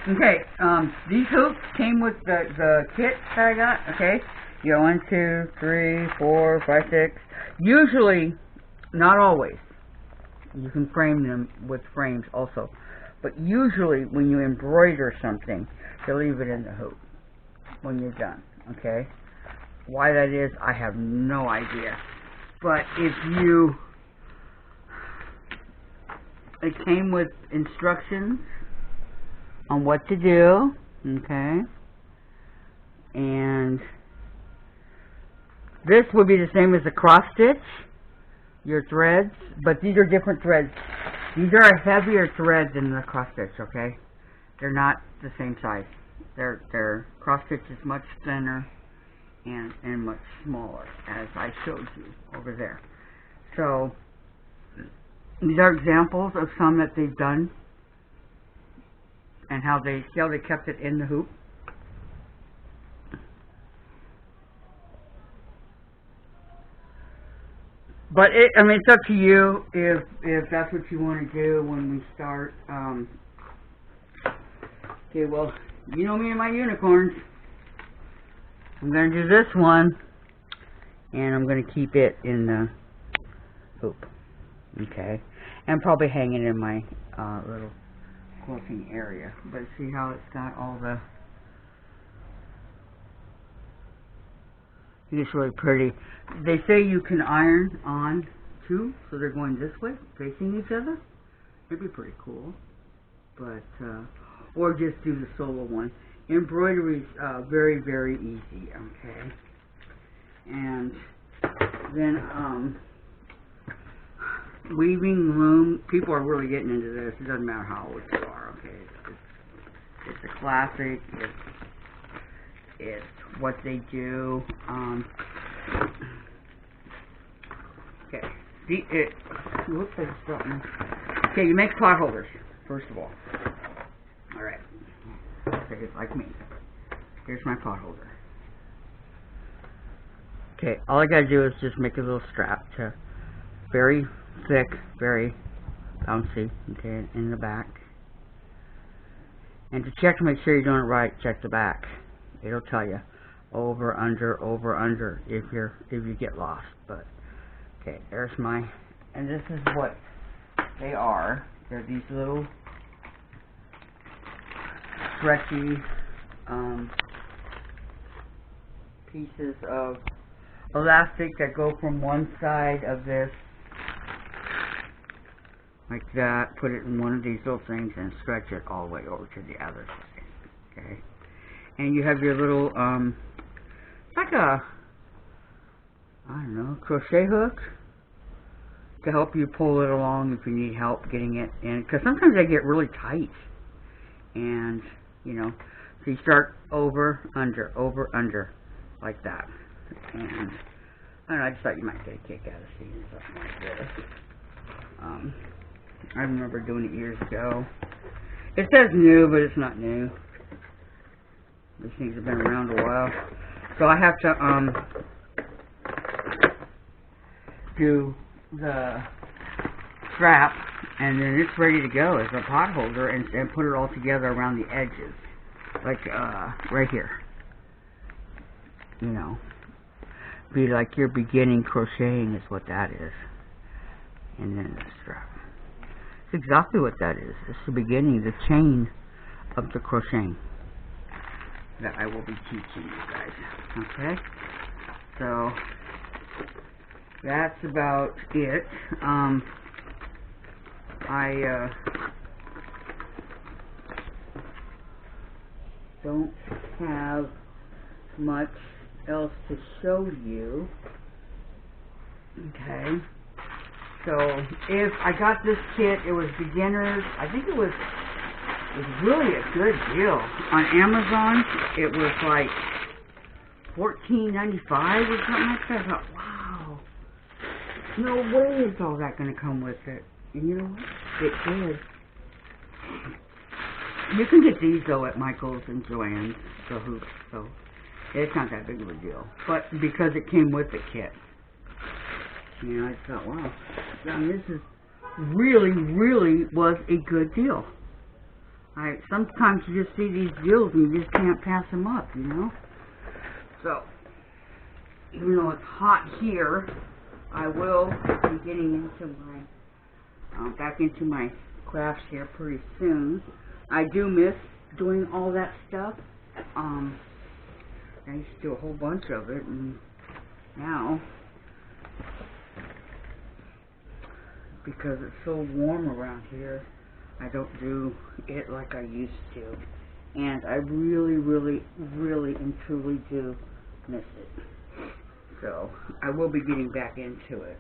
Okay, these hoops came with the kit that I got, okay? You got 1, 2, 3, 4, 5, 6. Usually, not always. You can frame them with frames also. But usually, when you embroider something, you leave it in the hoop when you're done, okay? Why that is, I have no idea. But if you... It came with instructions on what to do, okay? And this would be the same as a cross stitch, your threads, but these are different threads. These are a heavier thread than the cross stitch, okay? They're not the same size. Their cross stitch is much thinner and much smaller, as I showed you over there. So these are examples of some that they've done and how they kept it in the hoop. But I mean, it's up to you if that's what you want to do when we start. Okay, well, you know me and my unicorns. I'm going to do this one, and I'm going to keep it in the hoop. Okay, and probably hang it in my little quilting area. But see how it's got all the... It's really pretty. They say you can iron on too, so they're going this way, facing each other. It'd be pretty cool. But or just do the solo one. Embroidery's very, very easy. Okay. And then weaving loom. People are really getting into this. It doesn't matter how old you are. Okay. It's a classic. It's what they do. Okay. Whoops, I just dropped my... Okay, you make pot holders, first of all. Alright. Okay, like me. Here's my pot holder. Okay, all I gotta do is just make a little strap to very thick, very bouncy, okay, in the back. And to check to make sure you're doing it right, check the back. It'll tell you over, under if you get lost. But okay, there's my, and this is what they are. They're these little stretchy pieces of elastic that go from one side of this like that, put it in one of these little things and stretch it all the way over to the other side. Okay. And you have your little, like a, I don't know, crochet hook to help you pull it along if you need help getting it in. Because sometimes they get really tight. And, you know, so you start over, under, like that. And, I don't know, I just thought you might get a kick out of seeing something like this. I remember doing it years ago. It says new, but it's not new. These things have been around a while. So I have to do the strap, and then it's ready to go as a pot holder, and put it all together around the edges. Like right here. You know. Be like your beginning crocheting is what that is. And then the strap. It's exactly what that is. It's the beginning, the chain of the crocheting that I will be teaching you guys. Okay? So that's about it. I don't have much else to show you. Okay? So if I got this kit, it was beginners. I think it was really a good deal. On Amazon, it was like $14.95 or something like that. I thought, wow, no way is all that going to come with it. And you know what? It did. You can get these though at Michael's and Joann's, the hoops, so it's not that big of a deal. But because it came with the kit, you know, I thought, wow, I mean, this is really, really was a good deal. Sometimes you just see these deals and you just can't pass them up, you know? So, even though it's hot here, I will be getting into my, back into my crafts here pretty soon. I do miss doing all that stuff. I used to do a whole bunch of it, and now, because it's so warm around here, I don't do it like I used to. And I really, really, really and truly do miss it. So, I will be getting back into it.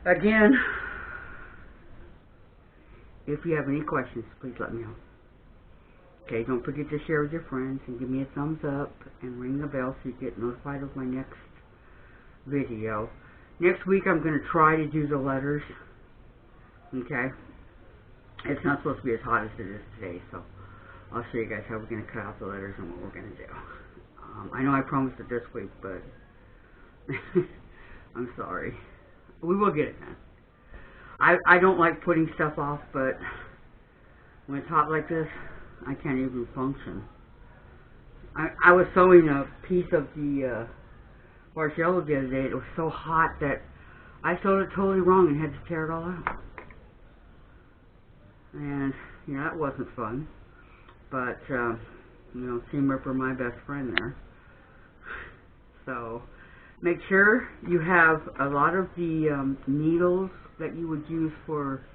Again, if you have any questions, please let me know. Okay, don't forget to share with your friends and give me a thumbs up and ring the bell so you get notified of my next video. Next week I'm going to try to do the letters. Okay? It's not supposed to be as hot as it is today, so I'll show you guys how we're going to cut out the letters and what we're going to do. I know I promised it this week, but I'm sorry. We will get it done. I don't like putting stuff off, but when it's hot like this, I can't even function. I was sewing a piece of the Bargello the other day. It was so hot that I sewed it totally wrong and had to tear it all out. And, you know, that wasn't fun. But, you know, Team Ripper, my best friend there. So, make sure you have a lot of the needles that you would use for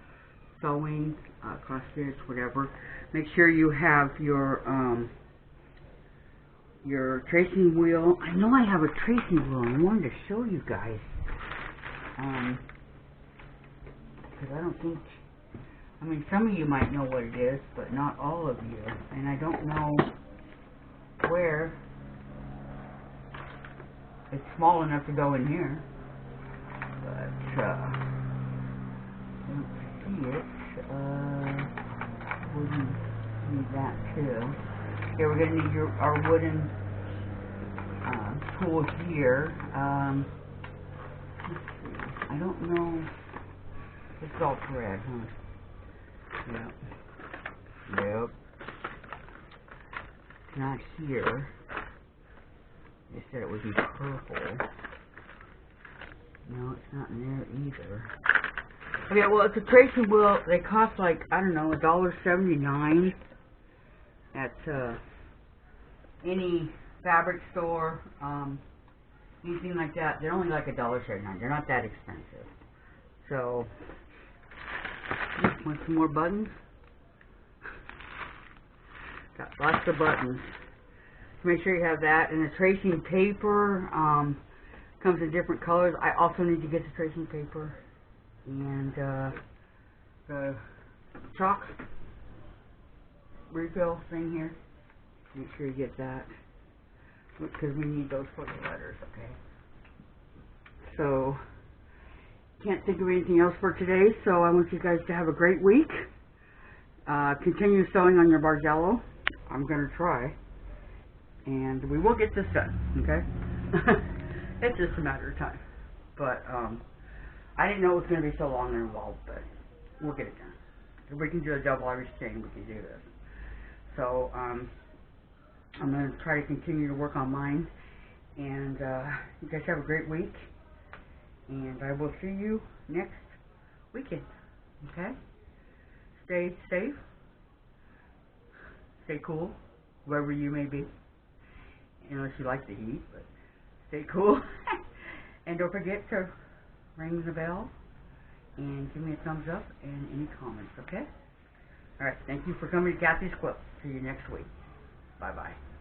sewing, cross stitch, whatever. Make sure you have your tracing wheel. I know I have a tracing wheel. I wanted to show you guys. Because I don't think, I mean, some of you might know what it is, but not all of you. And I don't know where it's small enough to go in here. But, I don't see it. We need that too. Okay, we're going to need our wooden tool here. Let's see. I don't know. It's all thread, huh? Yep. Yep. It's not here. They said it would be purple. No, it's not in there either. Okay, well, it's a tracing wheel. They cost like, I don't know, $1.79 at any fabric store, anything like that. They're only like $1.79. They're not that expensive. So, want some more buttons? Got lots of buttons. Make sure you have that. And the tracing paper comes in different colors. I also need to get the tracing paper. And the chalk refill thing here. Make sure you get that, because we need those for the letters, okay? So, can't think of anything else for today, so I want you guys to have a great week. Continue sewing on your Bargello. I'm going to try. And we will get this done, okay? It's just a matter of time. But, I didn't know it was going to be so long and involved, but we'll get it done. If we can do a double Irish chain, we can do this. So, I'm going to try to continue to work on mine. And you guys have a great week. And I will see you next weekend. Okay? Stay safe. Stay cool, wherever you may be. Unless you like the heat, but stay cool. And don't forget to ring the bell and give me a thumbs up and any comments, okay? Alright, thank you for coming to Kathy's Quiltz. See you next week. Bye-bye.